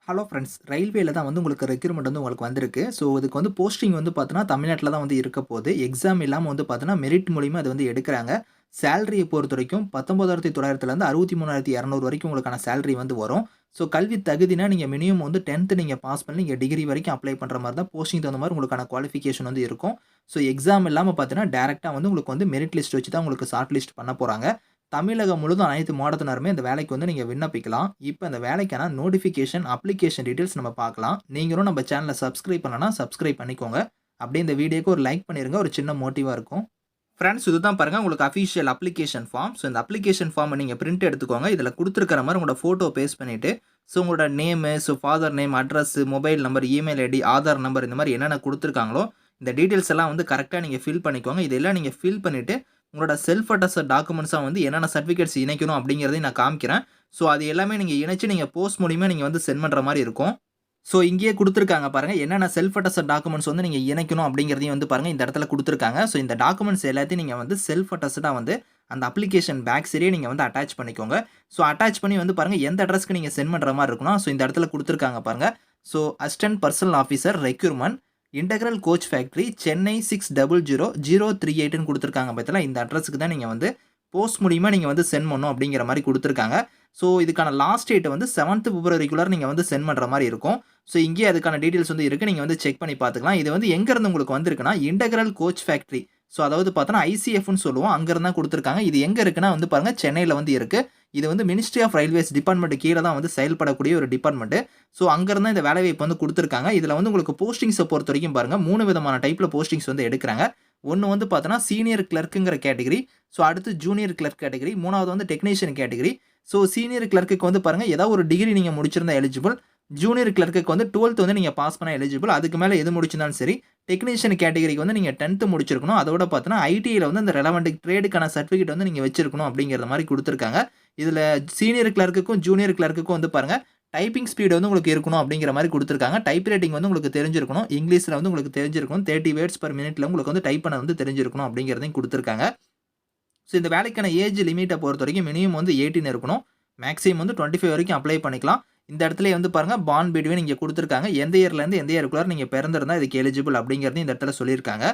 Hello friends. ரயில்வேல தான் வந்து உங்களுக்கு ரெக்ரூட்மெண்ட் வந்து உங்களுக்கு வந்திருக்கு. ஸோ, இதுக்கு வந்து போஸ்டிங் வந்து பார்த்தீங்கன்னா, தமிழ்நாட்ல தான் வந்து இருக்க போது. எக்ஸாம் இல்லாம வந்து பார்த்தீங்கன்னா, மெரிட் மூலியமா அது வந்து எடுக்குறாங்க. சேலரிய பொறுத்தவரைக்கும் 19,900லேருந்து 63,200 வரைக்கும் உங்களுக்கான சேலரி வந்து வரும். ஸோ, கல்வி தகுதினா நீங்க மினிமம் வந்து 10த் நீங்க பாஸ் பண்ணி நீங்க டிகிரி வரைக்கும் அப்ளை பண்ற மாரி தான் போஸ்டிங் தகுந்த மாரி உங்களுக்கான குவாலிஃபிகேஷன் வந்து இருக்கும். ஸோ, எக்ஸாம் இல்லாம பார்த்தீங்கன்னா, டைரக்ட்டா வந்து உங்களுக்கு வந்து மெரிட் லிஸ்ட் வச்சு தான் உங்களுக்கு ஷார்ட் லிஸ்ட் பண்ண போறாங்க. தமிழகம் முழுதும் அனைத்து மாவட்டத்தினருமே இந்த வேலைக்கு வந்து நீங்க விண்ணப்பிக்கலாம். இப்ப இந்த வேலைக்கான நோட்டிஃபிகேஷன், அப்ளிகேஷன் டீட்டெயில்ஸ் நம்ம பார்க்கலாம். நீங்களும் நம்ம சேனல சப்ஸ்கிரைப் பண்ணலனா சப்ஸ்கிரைப் பண்ணிக்கோங்க. அப்படியே இந்த வீடியோக்கு ஒரு லைக் பண்ணிருங்க. ஒரு சின்ன மோட்டிவா இருக்கும். ஃபிரெண்ட்ஸ், இதுதான் பாருங்க உங்களுக்கு அஃபிஷியல் அப்ளிகேஷன் ஃபார்ம். ஸோ, இந்த அப்ளிகேஷன் ஃபார்ம நீங்க பிரிண்ட் எடுத்துக்கோங்க. இதுல குடுத்திருக்கிற மாரி உங்களோட ஃபோட்டோ பேஸ்ட் பண்ணிட்டு, ஸோ உங்களோட name, so father name, address, mobile number, email ID, Aadhaar number இந்த மாரி என்னென்ன குடுத்திருக்காங்களோ, இந்த டீட்டெயில்ஸ் எல்லாம் வந்து கரெக்ட்டா நீங்க ஃபில் பண்ணிக்கோங்க. இதெல்லாம் நீங்க ஃபில் பண்ணிட்டு, உங்களோட செல்ஃப் அட்டஸ்டட் டாக்குமெண்ட்ஸா வந்து என்னென்ன சர்டிஃபிகேட்ஸ் இணைக்கணும் அப்படிங்கிறதையும் நான் காமிக்கிறேன். ஸோ, அது எல்லாமே நீங்க இணைச்சு நீங்க போஸ்ட் மூலியமா நீங்க வந்து சென்ட் பண்ற மாரி இருக்கும். ஸோ, இங்கேயே குடுத்துருக்காங்க பாருங்க. என்னென்ன செல்ஃப் அட்டஸ்டட் டாக்குமெண்ட்ஸ் வந்து நீங்க இணைக்கணும் அப்படிங்கிறதையும் வந்து பாருங்க இந்த இடத்துல குடுத்துருக்காங்க. ஸோ, இந்த டாக்குமெண்ட்ஸ் எல்லாத்தையும் நீங்க வந்து செல்ஃப் அட்டஸ்டடா வந்து அந்த அப்ளிகேஷன் பேக் சைடே நீங்க வந்து அட்டாச் பண்ணிக்கோங்க. ஸோ, அட்டாச் பண்ணி வந்து பாருங்க எந்த அட்ரஸ்க்கு நீங்க சென்ட் பண்ற மாரி இருக்கும்னா, ஸோ இந்த இடத்துல குடுத்துருக்காங்க பாருங்க. So, assistant personnel officer recruitment integral coach factory Chennai 600038ன்னு குடுத்துருக்காங்க பார்த்தீங்களா, இந்த அட்ரஸ்க்கு தான் நீங்க வந்து போஸ்ட் மூலியமா நீங்க வந்து சென்ட் பண்ணணும் அப்படிங்கிற மாரி குடுத்துருக்காங்க. ஸோ, இதுக்கான லாஸ்ட் டேட் வந்து 7th பிப்ரவரிக்குள்ளார நீங்க வந்து சென்ட் பண்ற மாரி இருக்கும். ஸோ, இங்கேயே அதுக்கான டீட்டெயில்ஸ் வந்து இருக்கு. நீங்க வந்து செக் பண்ணி பார்த்துக்கலாம். இது வந்து எங்க இருந்து உங்களுக்கு வந்திருக்குன்னா, இன்டெக்ரல் கோச் ஃபேக்டரி. ஸோ, அதாவது பார்த்தோன்னா ஐசிஎஃப்ன்னு சொல்லுவோம். அங்க இருந்து தான் குடுத்துருக்காங்க. இது எங்க இருக்குன்னா வந்து பாருங்க சென்னையில வந்து இருக்கு. இது வந்து மினிஸ்ட்ரி ஆஃப் ரயில்வேஸ் டிபார்ட்மெண்ட் கீழ தான் வந்து செயல்படக்கூடிய ஒரு டிபார்ட்மெண்ட். ஸோ, அங்க இருந்து தான் இந்த வேலைவாய்ப்பு வந்து குடுத்துருக்காங்க. இதுல வந்து உங்களுக்கு போஸ்டிங்ஸ பொறுத்தவரைக்கும் பாருங்க 3 விதமான டைப்ல போஸ்டிங்ஸ் வந்து எடுக்குறாங்க. ஒண்ணு வந்து பார்த்தோன்னா சீனியர் கிளர்க்ங்கிற கேட்டகரி. ஸோ, அடுத்து ஜூனியர் கிளர்க் கேட்டகரி. 3வது வந்து டெக்னீஷியன் கேட்டகரி. ஸோ, சீனியர் கிளர்க்குக்கு வந்து பாருங்க ஏதாவது ஒரு டிகிரி நீங்க முடிச்சிருந்தா எலிஜிபிள். ஜூனியர் கிளர்க்குக்கு வந்து 12th வந்து நீங்க பாஸ் பண்ணா எலிஜிபிள். அதுக்கு மேல எது முடிச்சிருந்தாலும் சரி. டெக்னீஷியன் கேட்டகரிக்கு வந்து நீங்க 10th முடிச்சிருக்கணும். அதோட பார்த்தோன்னா ஐடிஐல வந்து அந்த ரெலவன்ட் ட்ரேடுக்கான சர்டிஃபிகேட் வந்து நீங்க வச்சிருக்கணும் அப்படிங்கிற மாரி குடுத்துருக்காங்க. இதுல சீனியர் கிளர்க்குக்கும், ஜூனியர் கிளர்க்குக்கும் வந்து பாருங்க டைப்பிங் ஸ்பீட் வந்து உங்களுக்கு இருக்கணும் அப்படிங்கிற மாரி குடுத்துருக்காங்க. டைப் ரைட்டிங் வந்து உங்களுக்கு தெரிஞ்சிருக்கணும். இங்கிலீஷ்ல வந்து உங்களுக்கு தெரிஞ்சிருக்கணும். 30 வேர்ட்ஸ் பெர் மினிட்ல உங்களுக்கு வந்து டைப் பண்ண வந்து தெரிஞ்சிருக்கணும் அப்படிங்கிறதையும் குடுத்துருக்காங்க. ஸோ, இந்த வேலைக்கான ஏஜ் லிமிட்ட பொறுத்தவரைக்கும் மினிமம் வந்து 18 இருக்கணும். மேக்ஸிமம் வந்து 25 வரைக்கும் அப்ளை பண்ணிக்கலாம். இந்த இடத்துலயே வந்து பாருங்க பார்ன் பிட்வீன் இங்க குடுத்துருக்காங்க. எந்த இயர்லேருந்து எந்த இயர்க்குள்ளார நீங்க பிறந்திருந்தா இதுக்கு எலிஜிபிள் அப்படிங்கிறதையும் இந்த இடத்துல சொல்லியிருக்காங்க.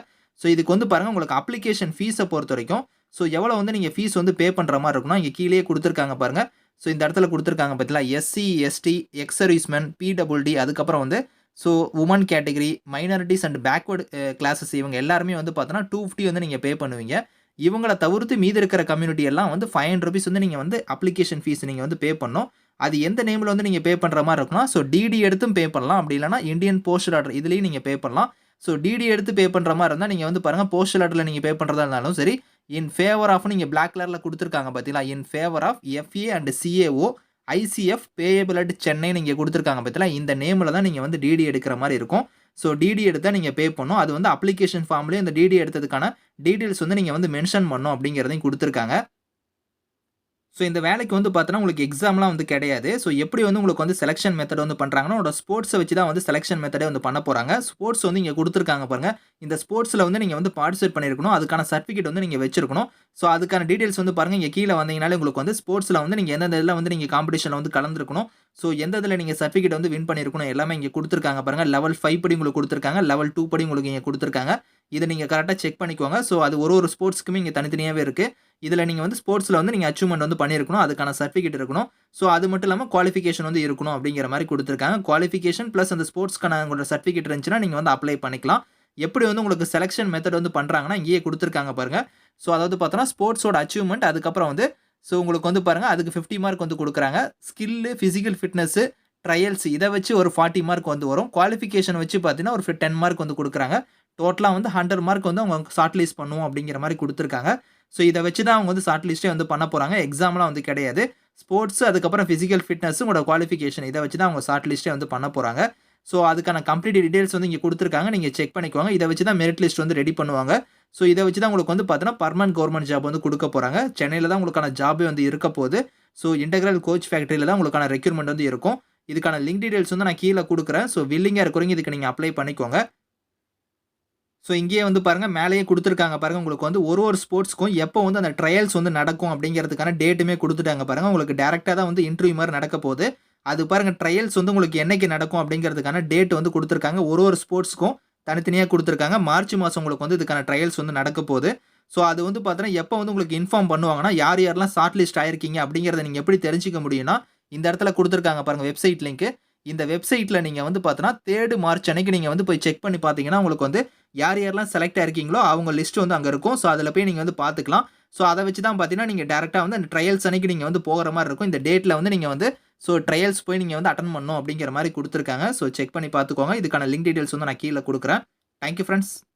ஸோ, இதுக்கு வந்து பாருங்க உங்களுக்கு அப்ளிகேஷன் ஃபீஸ பொறுத்தவரைக்கும், ஸோ எவ்வளோ வந்து நீங்க ஃபீஸ் வந்து பே பண்ற மாரி இருக்கும்னா, இங்க கீழயே குடுத்துருக்காங்க பாருங்க. ஸோ, இந்த இடத்துல குடுத்துருக்காங்க பார்த்தீங்களா, SC, ST, ex serviceman, PWD அதுக்கப்புறம் வந்து so woman category, minorities and backward classes இவங்க எல்லாருமே வந்து பார்த்தோன்னா 250 வந்து நீங்க பே பண்ணுவீங்க. இவங்கள தவிர்த்து மீதி இருக்கிற கம்யூனிட்டி எல்லாம் வந்து ₹500 வந்து நீங்க வந்து அப்ளிகேஷன் ஃபீஸ் நீங்க வந்து பே பண்ணணும். அது எந்த நேம்ல வந்து நீங்க பே பண்ற மாரி இருக்கும்னா, ஸோ டிடி எடுத்தும் பே பண்ணலாம். அப்படி இல்லன்னா இந்தியன் போஸ்டல் ஆர்டர் இதுலயும் நீங்க பே பண்ணலாம். ஸோ, டிடி எடுத்து பே பண்ற மாரி இருந்தா நீங்க வந்து பாருங்க போஸ்டல் ஆர்டர்ல நீங்க பே பண்றதா இருந்தாலும் சரி, இன் ஃபேவர் ஆஃப்னு நீங்க பிளாக் கலர்ல குடுத்துருக்காங்க பார்த்தீங்களா, in favour of FA and CAO ICF payable at சென்னைன்னு இங்க குடுத்துருக்காங்க பார்த்தீங்களா, இந்த நேம்ல தான் நீங்க வந்து டிடி எடுக்கிற மாரி இருக்கும். ஸோ, டிடி எடுத்தா நீங்க பே பண்ணணும். அது வந்து அப்ளிகேஷன் ஃபார்ம்லயே இந்த டிடி எடுத்ததுக்கான டீட்டெயில்ஸ் வந்து நீங்க வந்து மென்ஷன் பண்ணணும் அப்படிங்கிறதையும் குடுத்துருக்காங்க. ஸோ, இந்த வேலைக்கு வந்து பார்த்தோன்னா, உங்களுக்கு எக்ஸாம்லாம் வந்து கிடையாது. ஸோ, எப்படி வந்து உங்களுக்கு வந்து செலக்ஷன் மெத்தட் வந்து பண்றாங்கன்னா, உங்களோட ஸ்போர்ட்ஸ வச்சு தான் வந்து செலக்ஷன் மெத்தடே வந்து பண்ண போறாங்க. ஸ்போர்ட்ஸ் வந்து இங்க குடுத்துருக்காங்க பாருங்க. இந்த ஸ்போர்ட்ஸ்ல வந்து நீங்க வந்து பார்ட்டிசிபேட் பண்ணியிருக்கணும். அதுக்கான சர்டிஃபிகேட் வந்து நீங்க வச்சிருக்கணும். ஸோ, அதுக்கான டீட்டெயில்ஸ் வந்து பாருங்க. இங்க கீழ வந்தீங்கனாலே உங்களுக்கு வந்து ஸ்போர்ட்ஸ்ல வந்து நீங்க எந்தெந்த இதுல வந்து நீங்க காம்படிஷன்ல வந்து கலந்துருக்கணும். ஸோ, எந்த இதுல நீங்க சர்டிஃபிகேட் வந்து வின் பண்ணியிருக்கணும் எல்லாமே இங்க குடுத்துருக்காங்க பாருங்க. லெவல் 5 படி உங்களுக்கு குடுத்துருக்காங்க. லெவல் 2 படி உங்களுக்கு இங்க குடுத்துருக்காங்க. இத நீங்க கரெக்ட்டா செக் பண்ணிக்கோங்க. ஸோ, அது ஒரு ஸ்போர்ட்ஸ்க்குமே இங்க தனித்தனியாவே இருக்கு. இதுல நீங்க வந்து ஸ்போர்ட்ஸ்ல வந்து நீங்க அச்சீவ்மென்ட் வந்து பண்ணியிருக்கணும். அதுக்கான சர்டிஃபிகேட் இருக்கணும். ஸோ, அது மட்டும் இல்லாம குவாலிஃபிகேஷன் வந்து இருக்கணும் அப்படிங்கிற மாரி குடுத்துருக்காங்க. குவாலிஃபிகேஷன் பிளஸ் அந்த ஸ்போர்ட்ஸ்க்கான உங்களோட சர்டிஃபிகேட் இருந்துச்சுன்னா, நீங்க வந்து அப்ளை பண்ணிக்கலாம். எப்படி வந்து உங்களுக்கு செலக்ஷன் மெத்தட் வந்து பண்றாங்கன்னா, இங்கேயே குடுத்துருக்காங்க பாருங்க. ஸோ, அதாவது பார்த்தோன்னா, ஸ்போர்ட்ஸோட அச்சீவ்மென்ட் அதுக்கப்புறம் வந்து ஸோ, உங்களுக்கு வந்து பாருங்க அதுக்கு 50 மார்க் வந்து குடுக்குறாங்க. ஸ்கில்லு, பிசிக்கல் ஃபிட்னஸ், ட்ரையல்ஸ் இத வச்சு ஒரு 40 மார்க் வந்து வரும். குவாலிஃபிகேஷன் வச்சு பார்த்தீங்கன்னா, ஒரு 10 மார்க் வந்து குடுக்குறாங்க. டோட்டலா வந்து 100 மார்க் வந்து அவங்க ஷார்ட் லிஸ்ட் பண்ணுவோம் அப்படிங்கிற மாரி குடுத்துருக்காங்க. ஸோ, இத வச்சு தான் அவங்க வந்து ஷார்ட் லிஸ்ட்டே வந்து பண்ண போறாங்க. எக்ஸாம்லாம் வந்து கிடையாது. ஸ்போர்ட்ஸ் அதுக்கப்புறம் பிசிக்கல் ஃபிட்னஸ் உங்களோட குவாலிஃபிகேஷன் இத வச்சு தான் அவங்க ஷார்ட் லிஸ்ட்டே வந்து பண்ண போறாங்க. ஸோ, அதுக்கான கம்ப்ளீட் டீட்டெயில்ஸ் வந்து இங்க குடுத்துருக்காங்க. நீங்க செக் பண்ணிக்கோங்க. இத வச்சு தான் மெரிட் லிஸ்ட் வந்து ரெடி பண்ணுவாங்க. ஸோ, இத வச்சு தான் உங்களுக்கு வந்து பார்த்தீங்கன்னா, பெர்மனன்ட் கவர்ன்மென்ட் ஜாப் வந்து குடுக்க போறாங்க. சென்னையில தான் உங்களுக்கான ஜாபே வந்து இருக்க போது. ஸோ, இன்டெக்ரல் கோச் ஃபேக்டரியில தான் உங்களுக்கான ரெக்ரூட்மெண்ட் வந்து இருக்கும். இதுக்கான லிங்க் டீட்டெயில்ஸ் வந்து நான் கீழ குடுக்குறேன். ஸோ, வில்லிங்கா இருக்கிறவங்க இதுக்கு நீங்க அப்ளை பண்ணிக்கோங்க. ஸோ, இங்கேயே வந்து பாருங்க மேலேயே குடுத்துருக்காங்க பாருங்க. உங்களுக்கு வந்து ஒரு ஸ்போர்ட்ஸ்க்கும் எப்போ வந்து அந்த ட்ரையல்ஸ் வந்து நடக்கும் அப்படிங்கிறதுக்கான டேட்டுமே குடுத்துட்டாங்க பாருங்க. உங்களுக்கு டைரக்ட்டா தான் வந்து இன்டர்வியூ மாரி நடக்க போது. அது பாருங்க ட்ரையல்ஸ் வந்து உங்களுக்கு என்னைக்கு நடக்கும் அப்படிங்கிறதுக்கான டேட் வந்து குடுத்துருக்காங்க. ஒரு ஸ்போர்ட்ஸ்க்கும் தனித்தனியா குடுத்துருக்காங்க. மார்ச் மாசம் உங்களுக்கு வந்து இதுக்கான ட்ரையல்ஸ் வந்து நடக்க போது. ஸோ அது வந்து பார்த்தீங்கன்னா, எப்ப வந்து உங்களுக்கு இன்ஃபார்ம் பண்ணுவாங்கன்னா, யாரெல்லாம் ஷார்ட் லிஸ்ட் ஆயிருக்கீங்க அப்படிங்கிறத நீங்க எப்படி தெரிஞ்சுக்க முடியும்னா, இந்த இடத்துல குடுத்துருக்காங்க பாருங்க வெப்சைட் லிங்க். இந்த வெப்சைட்ல நீங்க வந்து பார்த்தீங்கன்னா, 3 மார்ச் அன்னைக்கு நீங்க வந்து போய் செக் பண்ணி பார்த்தீங்கன்னா, உங்களுக்கு வந்து யாரெல்லாம் செலக்ட் ஆயிருக்கீங்களோ அவங்க லிஸ்ட் வந்து அங்க இருக்கும். ஸோ அதுல போய் நீங்க வந்து பார்த்துக்கலாம். ஸோ அத வச்சு தான் பார்த்தீங்கன்னா, நீங்க டைரக்ட்டா வந்து அந்த ட்ரையல்ஸ் அன்னைக்கு நீங்க வந்து போகுற மாரி இருக்கும். இந்த டேட்ல வந்து நீங்க வந்து ட்ரையல்ஸ் போய் நீங்க வந்து அட்டெண்ட் பண்ணணும் அப்படிங்கிற மாரி குடுத்துருக்காங்க. செக் பண்ணி பார்த்துக்கோங்க. இதுக்கான லிங்க் டீட்டெயில்ஸ் வந்து நான் கீழ குடுக்குறேன். Thank you friends.